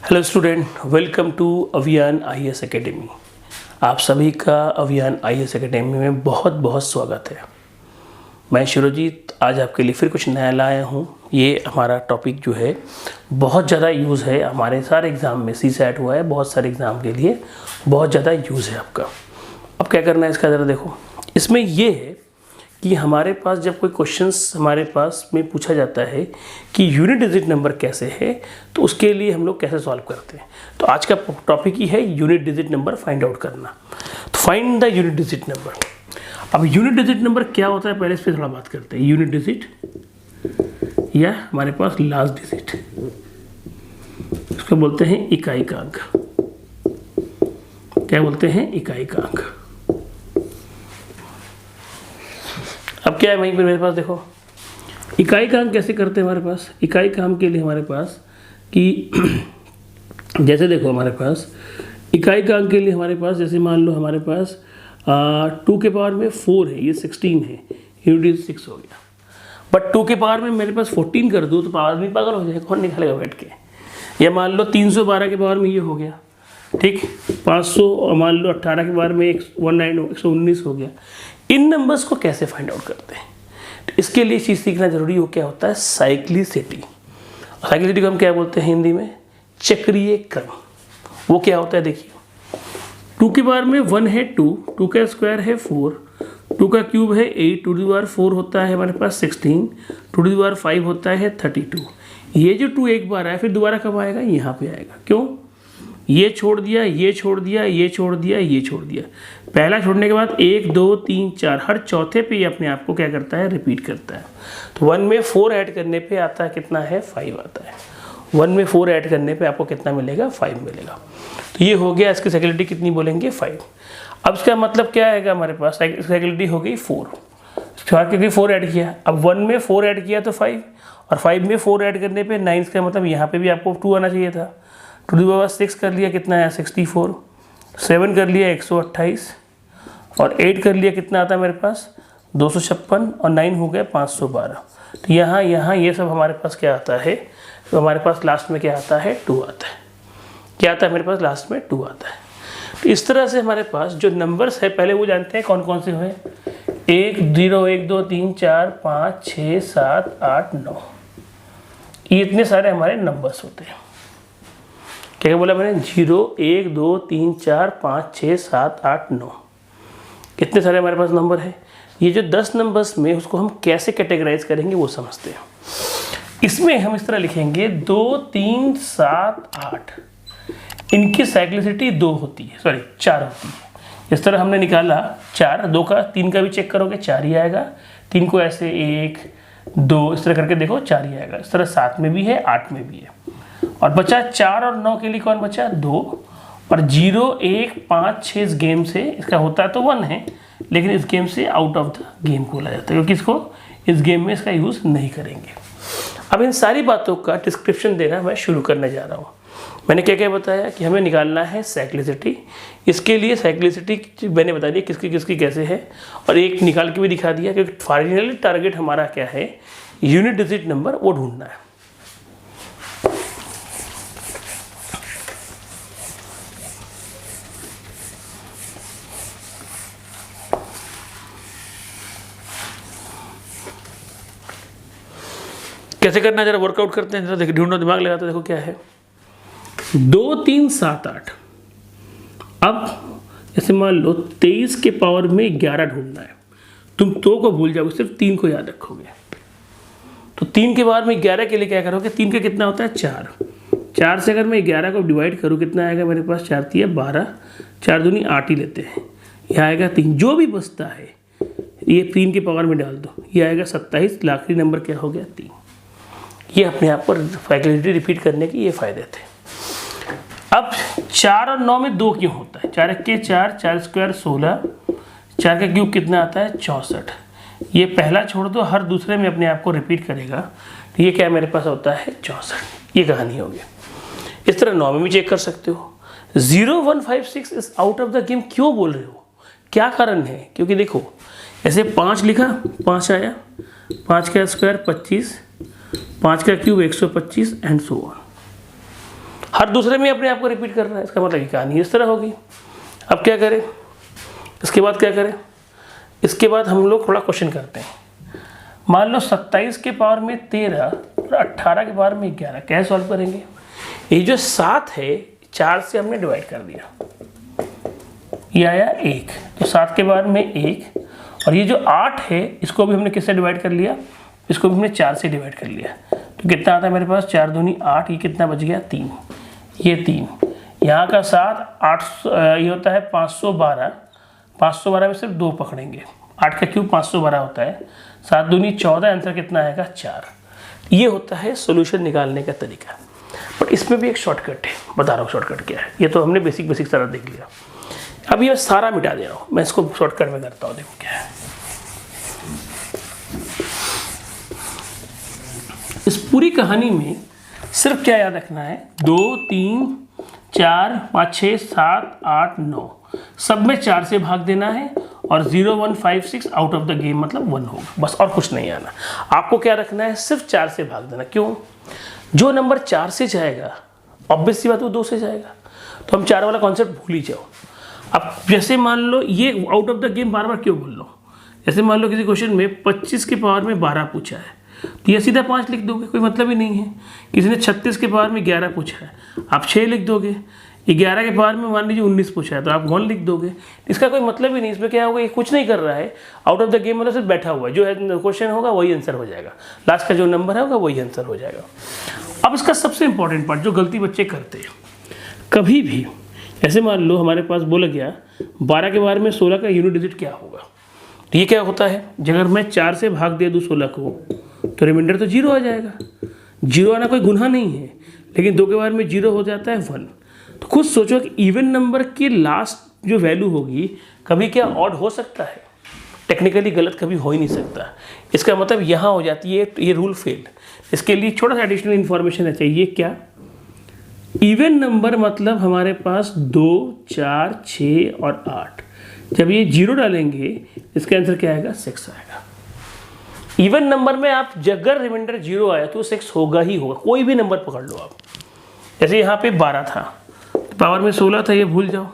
Hello student, welcome to अभियान IAS academy. आप सभी का अभियान आईएएस एकेडमी में बहुत बहुत स्वागत है। मैं शिरोजीत आज आपके लिए फिर कुछ नया लाया हूँ। ये हमारा टॉपिक जो है बहुत ज़्यादा यूज़ है हमारे सारे एग्ज़ाम में। CSAT हुआ है, बहुत सारे एग्ज़ाम के लिए बहुत ज़्यादा यूज़ है आपका। अब क्या करना है इसका ज़रा देखो। इसमें ये है कि हमारे पास जब कोई क्वेश्चंस हमारे पास में पूछा जाता है कि यूनिट डिजिट नंबर कैसे है, तो उसके लिए हम लोग कैसे सॉल्व करते हैं। तो आज का टॉपिक ही है unit digit number find out करना। तो find the unit digit number. अब यूनिट डिजिट नंबर क्या होता है, पहले इस पर थोड़ा बात करते हैं। यूनिट डिजिट या हमारे पास लास्ट डिजिट, इसको बोलते हैं इकाई का अंक। क्या बोलते हैं? इकाई का अंक। अब क्या है वहीं पर मेरे पास देखो, इकाई का अंक कैसे करते हैं हमारे पास। इकाई का अंक के लिए हमारे पास कि जैसे देखो हमारे पास इकाई का अंक के लिए हमारे पास जैसे मान लो हमारे पास 2 के पावर में 4 है, ये 16 है, यूनिट 6 हो गया। बट 2 के पावर में मेरे पास 14 कर दूँ तो पावर भी पागल हो जाएगा, कौन निकालेगा बैठ के। या मान लो 312 के पावर में ये हो गया, ठीक। 500 मान लो 18 के पावर में 119 हो गया। इन नंबर्स को कैसे फाइंड आउट करते हैं, तो इसके लिए चीज़ सीखना जरूरी हो। क्या होता है? साइक्लिसिटी। साइक्लिसिटी को हम क्या बोलते हैं हिंदी में? चक्रीय क्रम। वो क्या होता है देखिए, 2 के पावर में 1 है 2 का स्क्वायर है 4, 2 का क्यूब है 8, 2 की पावर 4 होता है हमारे पास 16, 2 की पावर 5 होता है 32। ये जो 2 एक बार आया फिर दोबारा कब आएगा? यहाँ पे आएगा। क्यों? ये छोड़ दिया, ये छोड़ दिया, ये छोड़ दिया, ये छोड़ दिया। पहला छोड़ने के बाद 1 2 3 4 हर चौथे पे ये अपने आप को क्या करता है? रिपीट करता है। तो 1 में 4 ऐड करने पे आता है कितना है? 5 आता है। 1 में 4 ऐड करने पे आपको कितना मिलेगा? 5 मिलेगा। तो ये हो गया, इसकी साइक्लिसिटी कितनी बोलेंगे? 5। अब इसका मतलब क्या आएगा हमारे पास? साइक्लिसिटी हो गई 4, क्योंकि 4 ऐड किया। अब 1 में 4 ऐड किया तो 5, और 5 में 4 ऐड करने पे 9, का मतलब यहाँ पे भी आपको 2 आना चाहिए था। 2 की पावर 6 कर लिया, कितना है? 64। 7 कर लिया 128, और 8 कर लिया, कितना आता है मेरे पास? 256, और 9 हो गया 512। तो यहाँ ये सब हमारे पास क्या आता है? तो हमारे पास लास्ट में क्या आता है? 2 आता है। क्या आता है मेरे पास? लास्ट में 2 आता है। तो इस तरह से हमारे पास जो नंबर्स है पहले वो जानते हैं कौन कौन से हुए। 1 0 1 2 3 4 5 6 7 8 9, ये इतने सारे हमारे नंबर्स होते हैं। क्या बोला मैंने? 0 1 2 3 4 5 6 7 8 9, कितने सारे हमारे पास नंबर है। ये जो 10 नंबर्स में उसको हम कैसे कैटेगराइज करेंगे वो समझते हैं। इसमें हम इस तरह लिखेंगे 2 3 7 8, इनकी साइक्लिसिटी 2 होती है, सॉरी 4 होती है। इस तरह हमने निकाला 4, 2 का 3 का भी चेक करोगे 4 ही आएगा। 3 को ऐसे 1 2 इस तरह करके देखो 4 ही आएगा। इस तरह 7 में भी है, 8 में भी है। और बचा 4 और 9 के लिए कौन बचा? 2। और 0 1 5 6 इस गेम से, इसका होता तो 1 है, लेकिन इस गेम से आउट ऑफ द गेम बोला जाता है, क्योंकि इसको इस गेम में इसका यूज़ नहीं करेंगे। अब इन सारी बातों का डिस्क्रिप्शन देना मैं शुरू करने जा रहा हूँ। मैंने क्या क्या बताया कि हमें निकालना है साइक्लिसिटी। इसके लिए साइक्लिसिटी मैंने बता दिया किसकी किसकी कैसे है, और एक निकाल के भी दिखा दिया, क्योंकि फाइनली टारगेट हमारा क्या है? यूनिट डिजिट नंबर वो ढूंढना है। कैसे करना है जरा वर्कआउट करते हैं, जरा देखो, ढूंढो, दिमाग लगाते देखो क्या है। 2 3 7 8। अब जैसे मान लो 23 के पावर में 11 ढूंढना है। तुम 2 को भूल जाओगे, सिर्फ 3 को याद रखोगे। तो 3 के पावर में 11 के लिए क्या करोगे? 3 का कितना होता है? 4। 4 से अगर मैं 11 को डिवाइड करूँ कितना आएगा मेरे पास? 4 3 12, 4 दूनी 8 ही लेते हैं। यह आएगा 3। जो भी बचता है ये 3 के पावर में डाल दो, ये आएगा 27। आखिरी नंबर क्या हो गया? 3। ये अपने आप पर साइक्लिसिटी रिपीट करने के ये फायदे थे। अब 4 और 9 में 2 क्यों होता है? 4 1 4, 4 स्क्वायर 16, 4 का क्यूब कितना आता है? 64। ये पहला छोड़ दो, हर दूसरे में अपने आप को रिपीट करेगा। तो ये क्या मेरे पास होता है? 64। ये कहानी हो गई। इस तरह 9 में भी चेक कर सकते हो। 0 1 5 6 is out of the game क्यों बोल रहे हो? क्या कारण है? क्योंकि देखो ऐसे 5 लिखा, 5 आया, 5 का स्क्वायर 25, 5 का क्यूब 125 एंड सो ऑन। हर दूसरे में अपने आप को रिपीट कर रहा है, इसका मतलब ये कहानी इस तरह होगी। अब क्या करें, इसके बाद क्या करें, इसके बाद हम लोग थोड़ा क्वेश्चन करते हैं। मान लो 27 के पावर में 13 और 18 के पावर में 11, कैसे सॉल्व करेंगे। ये जो 7 है 4 से हमने डिवाइड कर दिया, ये आया 1, तो 7 के पावर में 1, और ये जो 8 है इसको भी हमने किससे डिवाइड कर लिया, इसको भी हमने 4 से डिवाइड कर लिया। तो कितना आता है मेरे पास, 4 दूनी 8, ये कितना बच गया 3, ये 3, यहाँ का 7 8, ये होता है 512, 512 में सिर्फ 2 पकड़ेंगे, 8 का क्यूब 512 होता है, 7 दूनी 14, आंसर कितना आएगा 4। ये होता है सॉल्यूशन निकालने का तरीका। बट इसमें भी एक शॉर्टकट है, बता रहा हूँ शॉर्टकट क्या है। ये तो हमने बेसिक सारा देख लिया, अब ये सारा मिटा दे रहा हूँ मैं, इसको शॉर्टकट में करता हूँ। देखो क्या है, इस पूरी कहानी में सिर्फ क्या याद रखना है, 2 3 4 5 6 7 8 9 सब में 4 से भाग देना है, और 0 1 5 6 आउट ऑफ द गेम मतलब 1 होगा, बस और कुछ नहीं आना। आपको क्या रखना है, सिर्फ 4 से भाग देना। क्यों, जो नंबर 4 से जाएगा ऑब्वियस सी बात वो 2 से जाएगा, तो हम 4 वाला कॉन्सेप्ट भूल ही जाओ। अब जैसे मान लो ये आउट ऑफ द गेम बार बार क्यों बोल लो, जैसे मान लो किसी क्वेश्चन में 25 के पावर में 12 पूछा है, तो ये सीधा 5 लिख दोगे, कोई मतलब ही नहीं है। किसी ने 36 के पावर में 11 पूछा है, आप 6 लिख दोगे। 11 के पावर में मान लीजिए 19 पूछा है, तो आप 1 लिख दोगे। इसका कोई मतलब ही नहीं, इसमें क्या होगा, ये कुछ नहीं कर रहा है, आउट ऑफ द गेम मतलब सिर्फ बैठा हुआ है, जो है क्वेश्चन होगा वही आंसर हो जाएगा, लास्ट का जो नंबर है होगा वही आंसर हो जाएगा। अब इसका सबसे इंपॉर्टेंट पार्ट जो गलती बच्चे करते हैं, कभी भी ऐसे मान लो हमारे पास बोला गया 12 के बारे में 16 का यूनिट डिजिट क्या होगा, तो ये क्या होता है, अगर मैं 4 से भाग दे दूँ 16 को तो रिमाइंडर तो 0 आ जाएगा। 0 आना कोई गुनाह नहीं है, लेकिन 2 के बारे में 0 हो जाता है 1। तो खुद सोचो कि इवन नंबर की लास्ट जो वैल्यू होगी कभी क्या ऑड हो सकता है, टेक्निकली गलत कभी हो ही नहीं सकता। इसका मतलब यहाँ हो जाती है ये रूल फेल। इसके लिए छोटा सा एडिशनल इन्फॉर्मेशन चाहिए, क्या, इवन नंबर मतलब हमारे पास 2 4 6 और 8, जब ये 0 डालेंगे इसका आंसर क्या आएगा, 6 आएगा। इवन नंबर में आप अगर रिमाइंडर 0 आया तो 6 होगा ही होगा, कोई भी नंबर पकड़ लो आप। जैसे यहाँ पे 12 था, पावर में 16 था, ये भूल जाओ।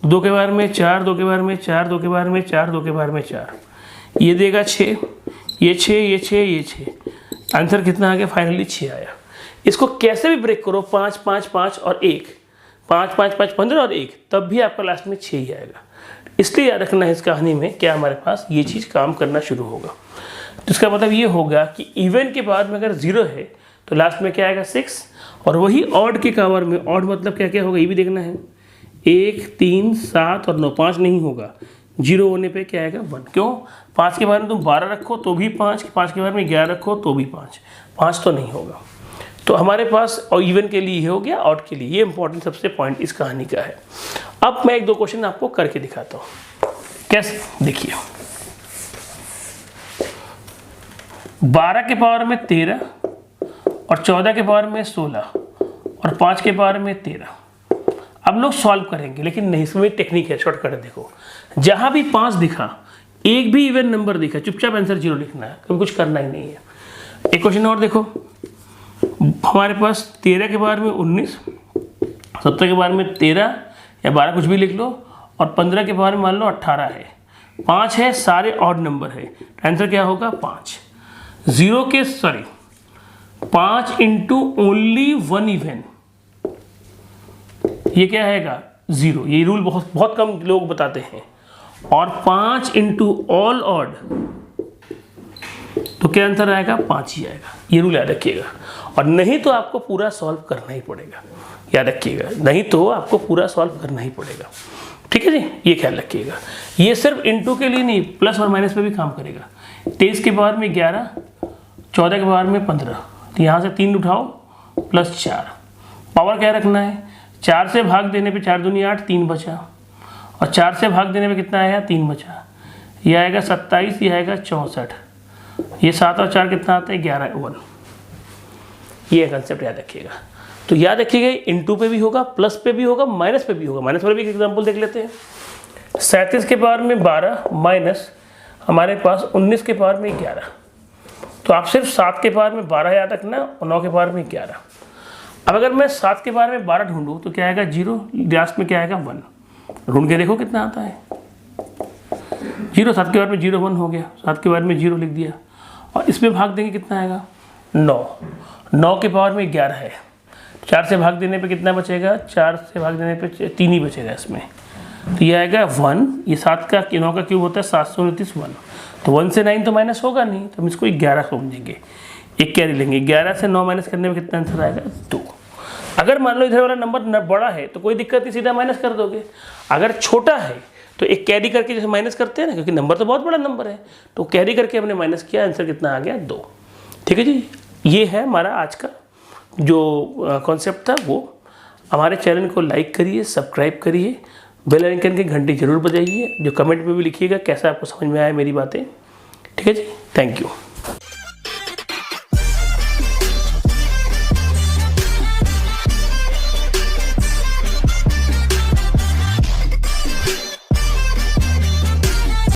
2 के बारे में 4, 2 के बारे में 4, 2 के बारे में 4, 2 के बारे में 4, ये देगा 6, ये 6, ये 6, ये 6, आंसर कितना आ गया, फाइनली 6 आया। इसको कैसे भी ब्रेक करो, 5 5 5 और 1, 5 5 5 15 और 1, तब भी आपका लास्ट में 6 ही आएगा। इसलिए याद रखना है इस कहानी में क्या हमारे पास ये चीज़ काम करना शुरू होगा। तो इसका मतलब ये होगा कि इवन के बाद में अगर 0 है तो लास्ट में क्या आएगा, 6, और वही ऑड के पावर में, ऑड मतलब क्या क्या होगा ये भी देखना है, 1 3 7 और 9, 5 नहीं होगा, 0 होने पे क्या आएगा, 1। क्यों, 5 के बारे में तुम 12 रखो तो भी 5, 5 के बारे में 11 रखो तो भी 5, 5 तो नहीं होगा। तो हमारे पास और इवन के लिए हो गया, ऑड के लिए, ये इंपॉर्टेंट सबसे पॉइंट इस कहानी का है। अब मैं 1-2 क्वेश्चन आपको करके दिखाता हूँ, कैसे, देखिए 12 के पावर में 13 और 14 के पावर में 16 और 5 के पावर में 13। अब लोग सॉल्व करेंगे, लेकिन नहीं, इसमें टेक्निक है, शॉर्टकट है। देखो जहां भी 5 दिखा, एक भी इवन नंबर दिखा, चुपचाप आंसर 0 लिखना है, कभी कुछ करना ही नहीं है। एक क्वेश्चन और देखो, हमारे पास 13 के बारे में 19, 17 के बारे में 13 या 12 कुछ भी लिख लो, और 15 के बारे में मान लो 18 है, 5 है, सारे ऑड नंबर है, आंसर क्या होगा 5। 5 इंटू ओनली 1 इवन, ये क्या आएगा 0। ये रूल बहुत कम लोग बताते हैं। और 5 इंटू ऑल ऑड, तो क्या आंसर आएगा 5 ही आएगा। ये रूल याद रखिएगा, और नहीं तो आपको पूरा सॉल्व करना ही पड़ेगा, याद रखिएगा, नहीं तो आपको पूरा सॉल्व करना ही पड़ेगा। ठीक है जी, ये ख्याल रखिएगा। ये सिर्फ इंटू के लिए नहीं, प्लस और माइनस पे भी काम करेगा। 23 के पावर में 11, 14 के पावर में 15, तो यहाँ से 3 उठाओ प्लस 4, पावर क्या रखना है, 4 से भाग देने पे 4 दूनी 8, 3 बचा, और 4 से भाग देने पे कितना आया, 3 बचा, ये आएगा 27, ये आएगा 64, ये 7 और 4 कितना आता है 11, 1। ये कंसेप्ट याद रखिएगा। तो याद रखिएगा इंटू पे भी होगा, प्लस पे भी होगा, माइनस पे भी होगा। माइनस पर भी एक एग्जाम्पल देख लेते हैं। 37 के पावर में 12 माइनस हमारे पास 19 के पावर में 11, तो आप सिर्फ 7 के पावर में 12 याद रखना और 9 के पावर में 11। अब अगर मैं 7 के बारे में 12 ढूंढूं तो क्या आएगा 0, लास्ट में क्या आएगा 1। ढूंढ के देखो कितना आता है 0। 7 के बारे में 0 1 हो गया, 7 के बारे में 0 लिख दिया, और इसमें भाग देंगे कितना आएगा 9। 9 के पावर में 11 है, 4 से भाग देने पे कितना बचेगा, 4 से भाग देने पे 3 ही बचेगा इसमें, तो ये आएगा 1। ये 7 का 9 का क्यूब होता है 729 1, तो 1 से 9 तो माइनस होगा नहीं, तो हम इसको 11 समझेंगे, एक कैरी लेंगे। 11 से 9 माइनस करने में कितना आंसर आएगा 2। अगर मान लो इधर वाला नंबर बड़ा है तो कोई दिक्कत नहीं, सीधा माइनस कर दोगे। अगर छोटा है तो एक कैरी करके जैसे माइनस करते हैं ना, क्योंकि नंबर तो बहुत बड़ा नंबर है, तो कैरी करके हमने माइनस किया, आंसर कितना आ गया 2। ठीक है जी, ये है हमारा आज का जो कॉन्सेप्ट था वो। हमारे चैनल को लाइक करिए, सब्सक्राइब करिए, बेल आइकन की घंटी जरूर बजाइए, जो कमेंट में भी लिखिएगा कैसा आपको समझ में आया मेरी बातें। ठीक है जी, थैंक यू।